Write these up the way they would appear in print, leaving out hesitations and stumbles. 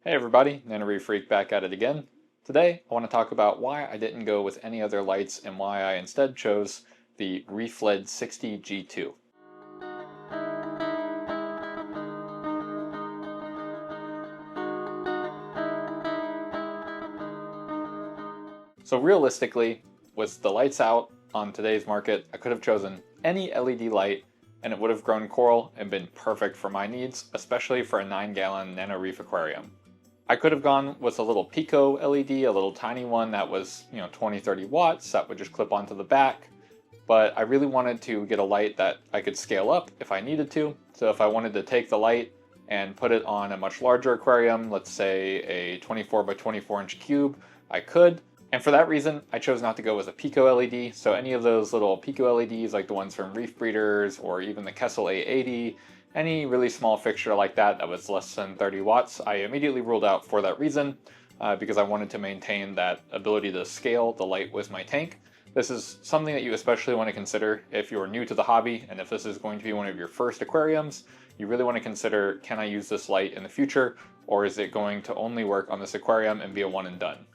Hey everybody, Nano Reef back at it again. Today I want to talk about why I didn't go with any other lights and why I instead chose the Reef 60 G2. So realistically, with the lights out on today's market, I could have chosen any LED light and it would have grown coral and been perfect for my needs, especially for a 9-gallon Nano Reef aquarium. I could have gone with a little Pico LED, a little tiny one that was, 20-30 watts that would just clip onto the back. But I really wanted to get a light that I could scale up if I needed to. So if I wanted to take the light and put it on a much larger aquarium, let's say a 24 by 24 inch cube, I could. And for that reason, I chose not to go with a Pico LED. So any of those little Pico LEDs, like the ones from Reef Breeders or even the Kessel A80, any really small fixture like that was less than 30 watts, I immediately ruled out for that reason, because I wanted to maintain that ability to scale the light with my tank. This is something that you especially want to consider if you're new to the hobby, and if this is going to be one of your first aquariums, you really want to consider, can I use this light in the future, or is it going to only work on this aquarium and be a one and done?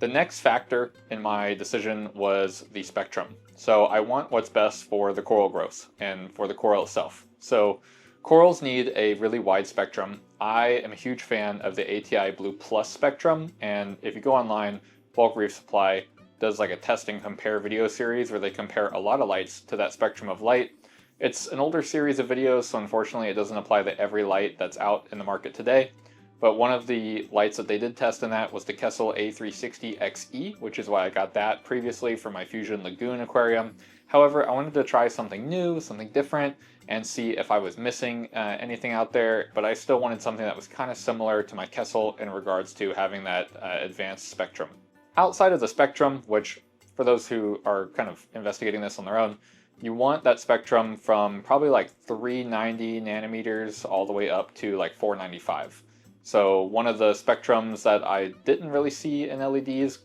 The next factor in my decision was the spectrum. So I want what's best for the coral growth and for the coral itself. So corals need a really wide spectrum. I am a huge fan of the ATI Blue Plus spectrum, and if you go online, Bulk Reef Supply does like a test and compare video series where they compare a lot of lights to that spectrum of light. It's an older series of videos, so unfortunately it doesn't apply to every light that's out in the market today. But one of the lights that they did test in that was the Kessel A360XE, which is why I got that previously for my Fusion Lagoon aquarium. However, I wanted to try something new, something different, and see if I was missing anything out there, but I still wanted something that was kind of similar to my Kessel in regards to having that advanced spectrum. Outside of the spectrum, which for those who are kind of investigating this on their own, you want that spectrum from probably like 390 nanometers all the way up to like 495. So one of the spectrums that I didn't really see in LEDs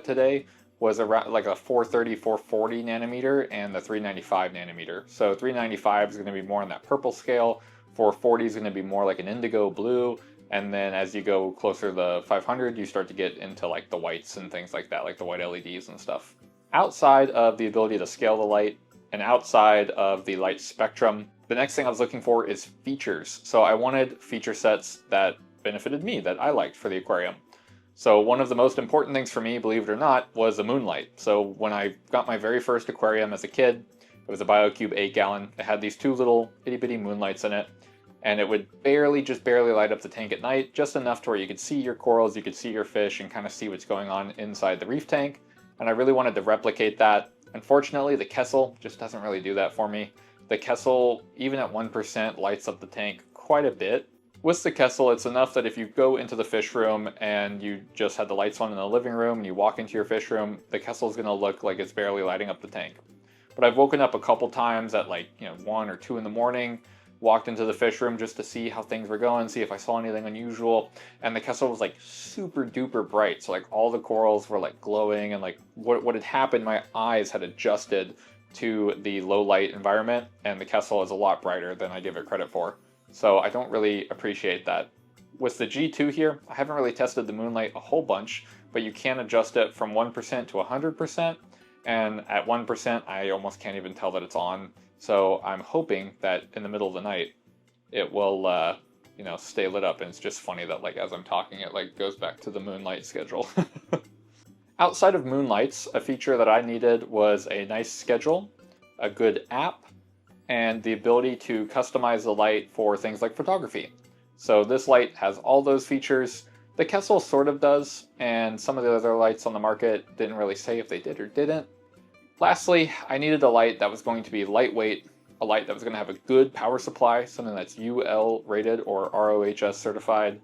today was around like a 430, 440 nanometer and the 395 nanometer. So 395 is going to be more on that purple scale, 440 is going to be more like an indigo blue, and then as you go closer to the 500, you start to get into like the whites and things like that, like the white LEDs and stuff. Outside of the ability to scale the light and outside of the light spectrum, the next thing I was looking for is features. So I wanted feature sets that benefited me, that I liked for the aquarium. So one of the most important things for me, believe it or not, was the moonlight. So when I got my very first aquarium as a kid, it was a BioCube 8-gallon. It had these two little itty-bitty moonlights in it, and it would just barely light up the tank at night, just enough to where you could see your corals, you could see your fish, and kind of see what's going on inside the reef tank. And I really wanted to replicate that. Unfortunately, the Kessel just doesn't really do that for me. The Kessel, even at 1%, lights up the tank quite a bit. With the Kessel, it's enough that if you go into the fish room and you just had the lights on in the living room and you walk into your fish room, the Kessel's going to look like it's barely lighting up the tank. But I've woken up a couple times at 1 or 2 in the morning, walked into the fish room just to see how things were going, see if I saw anything unusual, and the Kessel was like super duper bright. So like all the corals were like glowing, and like what had happened, my eyes had adjusted to the low light environment, and the Kessel is a lot brighter than I give it credit for. So I don't really appreciate that. With the G2 here, I haven't really tested the moonlight a whole bunch, but you can adjust it from 1% to 100%, and at 1% I almost can't even tell that it's on. So I'm hoping that in the middle of the night it will stay lit up, and it's just funny that like as I'm talking it like goes back to the moonlight schedule. Outside of moonlights, a feature that I needed was a nice schedule, a good app, and the ability to customize the light for things like photography. So this light has all those features. The Kessel sort of does, and some of the other lights on the market didn't really say if they did or didn't. Lastly, I needed a light that was going to be lightweight, a light that was going to have a good power supply, something that's UL rated or ROHS certified,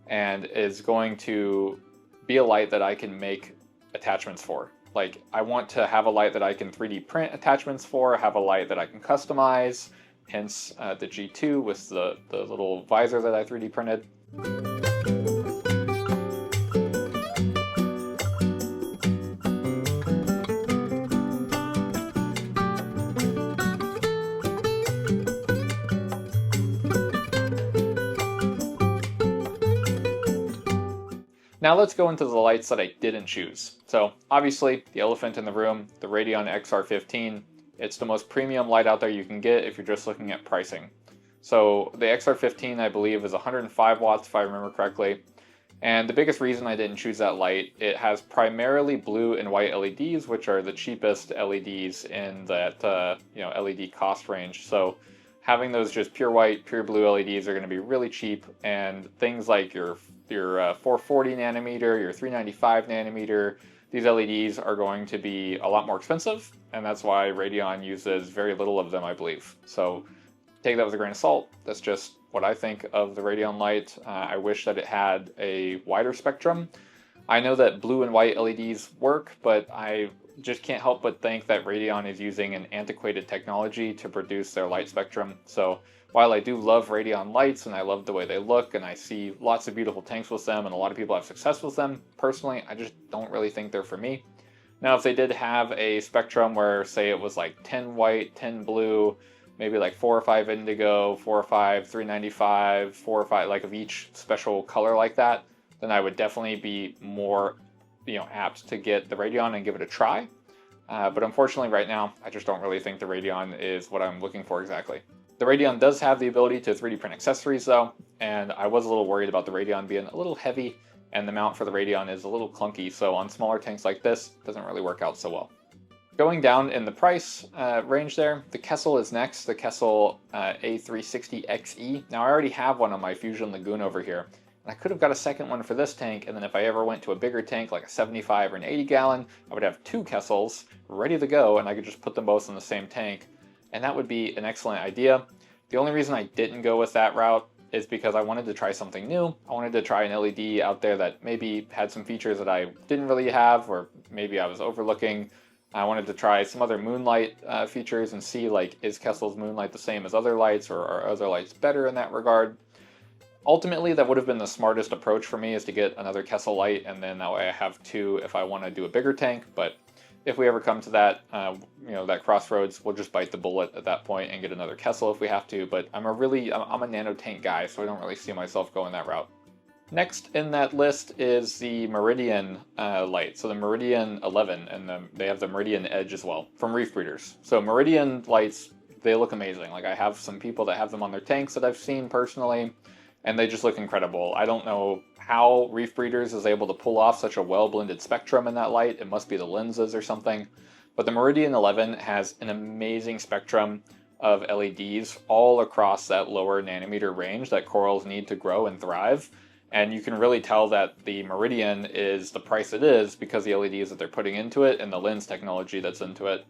and is going to be a light that I can make attachments for. Like, I want to have a light that I can 3D print attachments for, have a light that I can customize, hence the G2 with the little visor that I 3D printed. Now let's go into the lights that I didn't choose. So obviously the elephant in the room, the Radeon XR15, it's the most premium light out there you can get if you're just looking at pricing. So the XR15 I believe is 105 watts if I remember correctly. And the biggest reason I didn't choose that light, it has primarily blue and white LEDs, which are the cheapest LEDs in that LED cost range. So having those just pure white, pure blue LEDs are going to be really cheap, and things like your 440 nanometer, your 395 nanometer, these LEDs are going to be a lot more expensive, and that's why Radeon uses very little of them, I believe. So take that with a grain of salt. That's just what I think of the Radeon light. I wish that it had a wider spectrum. I know that blue and white LEDs work, but I just can't help but think that Radeon is using an antiquated technology to produce their light spectrum. So while I do love Radeon lights and I love the way they look and I see lots of beautiful tanks with them and a lot of people have success with them, personally, I just don't really think they're for me. Now, if they did have a spectrum where, say, it was like 10 white, 10 blue, maybe like 4 or 5 indigo, 4 or 5 395, 4 or 5 like of each special color like that, then I would definitely be more apt to get the Radeon and give it a try. But unfortunately right now, I just don't really think the Radeon is what I'm looking for exactly. The Radeon does have the ability to 3D print accessories though, and I was a little worried about the Radeon being a little heavy, and the mount for the Radeon is a little clunky, so on smaller tanks like this, it doesn't really work out so well. Going down in the price range there, the Kessel is next, the Kessel A360XE. Now I already have one on my Fusion Lagoon over here, and I could have got a second one for this tank, and then if I ever went to a bigger tank like a 75 or an 80 gallon, I would have 2 Kessels ready to go, and I could just put them both in the same tank, and that would be an excellent idea. The only reason I didn't go with that route is because I wanted to try something new. I wanted to try an LED out there that maybe had some features that I didn't really have, or maybe I was overlooking. I wanted to try some other moonlight features and see, like, is Kessel's moonlight the same as other lights, or are other lights better in that regard? Ultimately, that would have been the smartest approach for me, is to get another Kessel light, and then that way I have 2 if I want to do a bigger tank. But if we ever come to that, that crossroads, we'll just bite the bullet at that point and get another Kessel if we have to. But I'm a nano tank guy, so I don't really see myself going that route. Next in that list is the Meridian light, so the Meridian 11, and they have the Meridian Edge as well, from Reef Breeders. So Meridian lights, they look amazing. Like, I have some people that have them on their tanks that I've seen personally, and they just look incredible. I don't know how Reef Breeders is able to pull off such a well-blended spectrum in that light. It must be the lenses or something. But the Meridian 11 has an amazing spectrum of LEDs all across that lower nanometer range that corals need to grow and thrive. And you can really tell that the Meridian is the price it is because the LEDs that they're putting into it and the lens technology that's into it.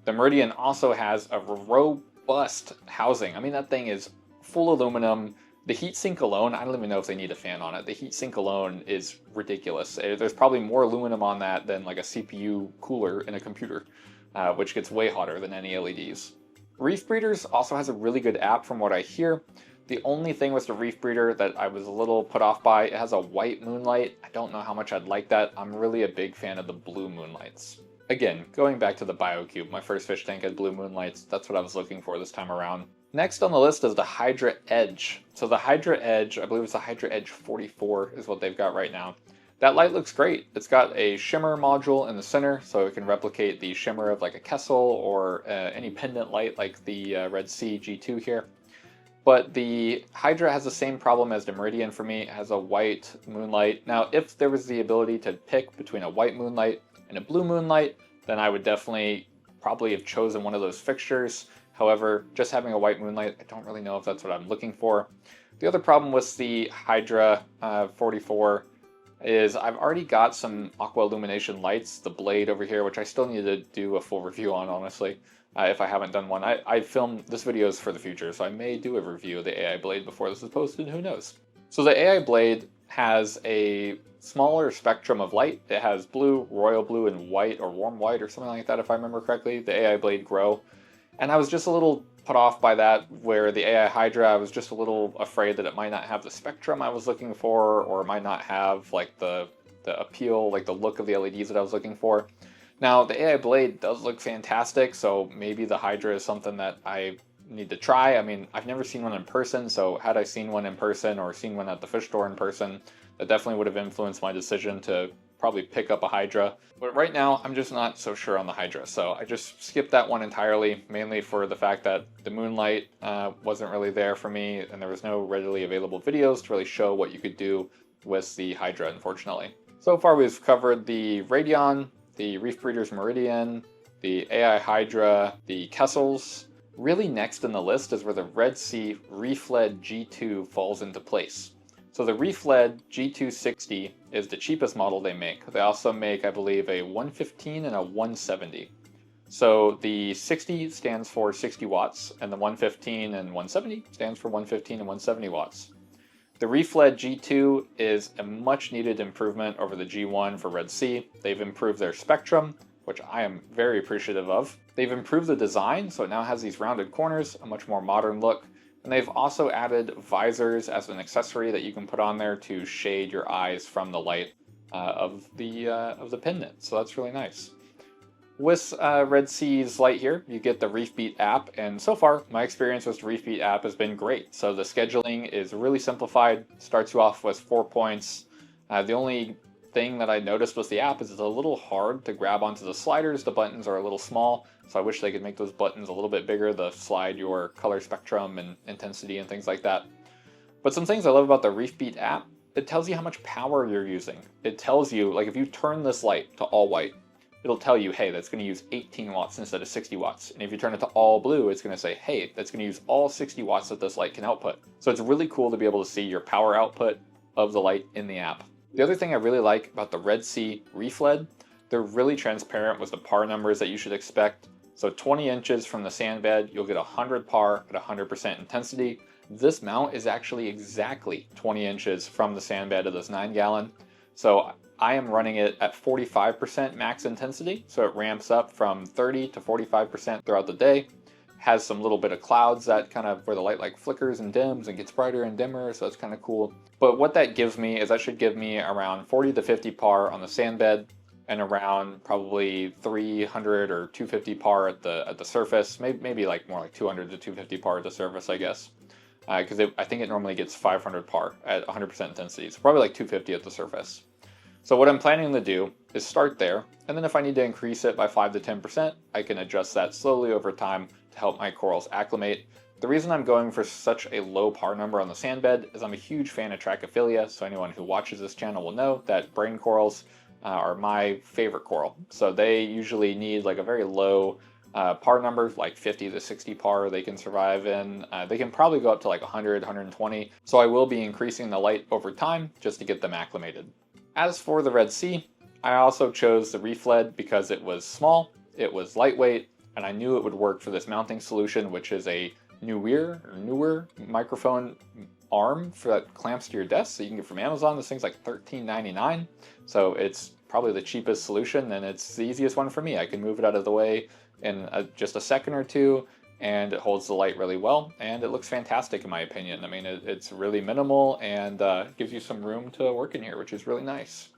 The Meridian also has a robust housing. I mean, that thing is full aluminum. The heatsink alone, I don't even know if they need a fan on it. The heatsink alone is ridiculous. There's probably more aluminum on that than like a CPU cooler in a computer, which gets way hotter than any LEDs. Reef Breeders also has a really good app from what I hear. The only thing with the Reef Breeder that I was a little put off by, it has a white moonlight. I don't know how much I'd like that. I'm really a big fan of the blue moonlights. Again, going back to the BioCube, my first fish tank had blue moonlights. That's what I was looking for this time around. Next on the list is the Hydra Edge. So the Hydra Edge, I believe it's the Hydra Edge 44 is what they've got right now. That light looks great. It's got a shimmer module in the center, so it can replicate the shimmer of like a Kessel or any pendant light like the Red Sea G2 here. But the Hydra has the same problem as the Meridian for me. It has a white moonlight. Now, if there was the ability to pick between a white moonlight and a blue moonlight, then I would definitely probably have chosen one of those fixtures. However, just having a white moonlight, I don't really know if that's what I'm looking for. The other problem with the Hydra 44 is I've already got some aqua illumination lights, the Blade over here, which I still need to do a full review on, honestly. If I haven't done one. I filmed this video is for the future, so I may do a review of the AI Blade before this is posted, who knows. So the AI Blade has a smaller spectrum of light. It has blue, royal blue, and white, or warm white, or something like that if I remember correctly, the AI Blade Grow. And I was just a little put off by that, where the AI Hydra, I was just a little afraid that it might not have the spectrum I was looking for, or it might not have like the appeal, like the look of the LEDs that I was looking for. Now, the AI Blade does look fantastic, so maybe the Hydra is something that I need to try. I mean, I've never seen one in person, so had I seen one in person or seen one at the fish store in person, that definitely would have influenced my decision to probably pick up a Hydra. But right now, I'm just not so sure on the Hydra, so I just skipped that one entirely, mainly for the fact that the moonlight wasn't really there for me, and there was no readily available videos to really show what you could do with the Hydra, unfortunately. So far, we've covered the Radion, the Reef Breeders Meridian, the AI Hydra, the Kessels. Really next in the list is where the Red Sea Reef-led G2 falls into place. So the Reef-led G260 is the cheapest model they make. They also make, I believe, a 115 and a 170. So the 60 stands for 60 watts, and the 115 and 170 stands for 115 and 170 watts. The Reef-led G2 is a much needed improvement over the G1 for Red Sea. They've improved their spectrum, which I am very appreciative of. They've improved the design, so it now has these rounded corners, a much more modern look, and they've also added visors as an accessory that you can put on there to shade your eyes from the light of the pendant, so that's really nice. With Red Sea's light here, you get the ReefBeat app, and so far, my experience with the ReefBeat app has been great. So the scheduling is really simplified, starts you off with 4 points. The only thing that I noticed with the app is it's a little hard to grab onto the sliders. The buttons are a little small, so I wish they could make those buttons a little bit bigger to slide your color spectrum and intensity and things like that. But some things I love about the ReefBeat app, it tells you how much power you're using. It tells you, like if you turn this light to all white, it'll tell you, hey, that's going to use 18 watts instead of 60 watts. And if you turn it to all blue, it's going to say, hey, that's going to use all 60 watts that this light can output. So it's really cool to be able to see your power output of the light in the app. The other thing I really like about the Red Sea Reef-led, they're really transparent with the par numbers that you should expect. So 20 inches from the sand bed, you'll get 100 par at 100% intensity. This mount is actually exactly 20 inches from the sand bed of this 9-gallon. So I am running it at 45% max intensity, so it ramps up from 30 to 45% throughout the day. Has some little bit of clouds that kind of where the light like flickers and dims and gets brighter and dimmer, so it's kind of cool. But what that gives me is that should give me around 40 to 50 par on the sand bed and around probably 300 or 250 par at the surface, maybe like more like 200 to 250 par at the surface, I guess. Because I think it normally gets 500 par at 100% intensity, so probably like 250 at the surface. So what I'm planning to do is start there, and then if I need to increase it by 5 to 10%, I can adjust that slowly over time to help my corals acclimate. The reason I'm going for such a low par number on the sand bed is I'm a huge fan of Trachyphilia, so anyone who watches this channel will know that brain corals are my favorite coral. So they usually need like a very low par number, like 50 to 60 par they can survive in. They can probably go up to like 100, 120, so I will be increasing the light over time just to get them acclimated. As for the Red Sea, I also chose the Reef-led because it was small, it was lightweight, and I knew it would work for this mounting solution, which is a newer microphone arm that clamps to your desk, so you can get from Amazon. This thing's like $13.99, so it's probably the cheapest solution, and it's the easiest one for me. I can move it out of the way in just a second or two, and it holds the light really well, and it looks fantastic in my opinion. I mean, it's really minimal and gives you some room to work in here, which is really nice.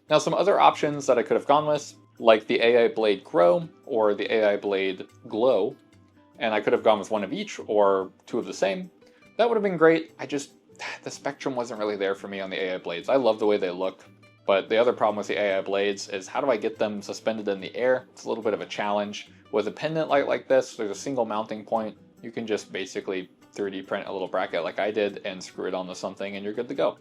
Now, some other options that I could have gone with, like the AI Blade Grow or the AI Blade Glow, and I could have gone with one of each or two of the same. That would have been great. The spectrum wasn't really there for me on the AI Blades. I love the way they look, but the other problem with the AI Blades is how do I get them suspended in the air? It's a little bit of a challenge. With a pendant light like this, there's a single mounting point. You can just basically 3D print a little bracket like I did and screw it onto something and you're good to go.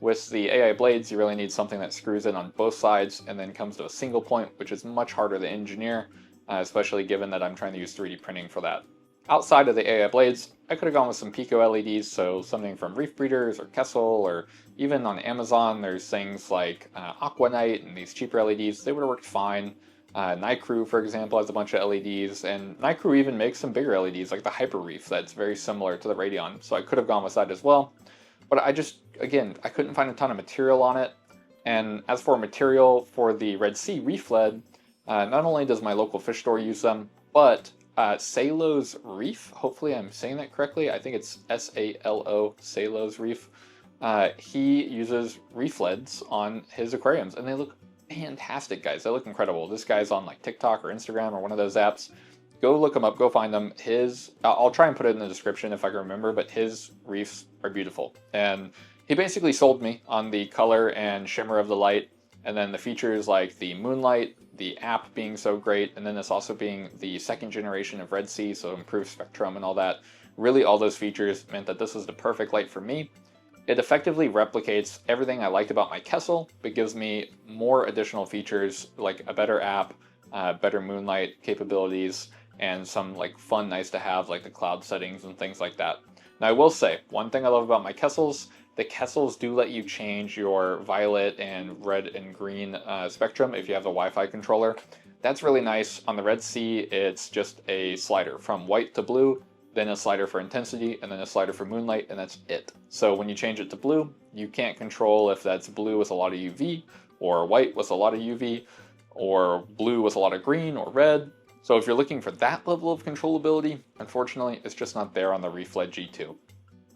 With the AI Blades, you really need something that screws in on both sides and then comes to a single point, which is much harder to engineer, especially given that I'm trying to use 3D printing for that. Outside of the AI Blades, I could have gone with some Pico LEDs, so something from Reef Breeders or Kessel, or even on Amazon, there's things like Aquanite and these cheaper LEDs. They would have worked fine. Nycrew, for example, has a bunch of LEDs, and Nycrew even makes some bigger LEDs, like the Hyper Reef, that's very similar to the Radion, so I could have gone with that as well. But I couldn't find a ton of material on it. And as for material for the Red Sea Reef-led, not only does my local fish store use them, but Salo's Reef, hopefully I'm saying that correctly, I think it's S-A-L-O, Salo's Reef. He uses Reef-leds on his aquariums, and they look fantastic, guys. They look incredible. This guy's on like TikTok or Instagram or one of those apps. go look him up, go find him. I'll try and put it in the description if I can remember, but his reefs are beautiful. And he basically sold me on the color and shimmer of the light, and then the features like the moonlight, the app being so great, and then this also being the second generation of Red Sea, so improved spectrum and all that. Really, all those features meant that this was the perfect light for me. It effectively replicates everything I liked about my Kessel, but gives me more additional features like a better app, better moonlight capabilities, and some like fun nice to have like the cloud settings and things like that. Now I will say, one thing I love about my Kessels, the Kessels do let you change your violet and red and green spectrum if you have the Wi-Fi controller. That's really nice. On the Red Sea, it's just a slider from white to blue, then a slider for intensity, and then a slider for moonlight, and that's it. So when you change it to blue, you can't control if that's blue with a lot of UV, or white with a lot of UV, or blue with a lot of green or red. So if you're looking for that level of controllability, unfortunately, it's just not there on the Reef LED G2.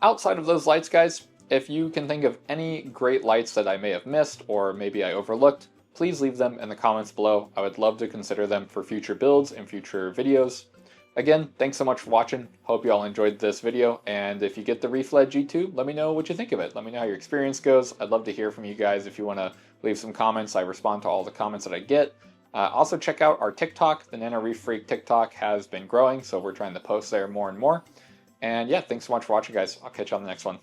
Outside of those lights, guys, if you can think of any great lights that I may have missed, or maybe I overlooked, please leave them in the comments below. I would love to consider them for future builds and future videos. Again, thanks so much for watching. Hope you all enjoyed this video, and if you get the Reef LED G2, let me know what you think of it. Let me know how your experience goes. I'd love to hear from you guys if you want to leave some comments. I respond to all the comments that I get. Also check out our TikTok. The Nano Reef Freak TikTok has been growing, so we're trying to post there more and more. And yeah, thanks so much for watching, guys. I'll catch you on the next one.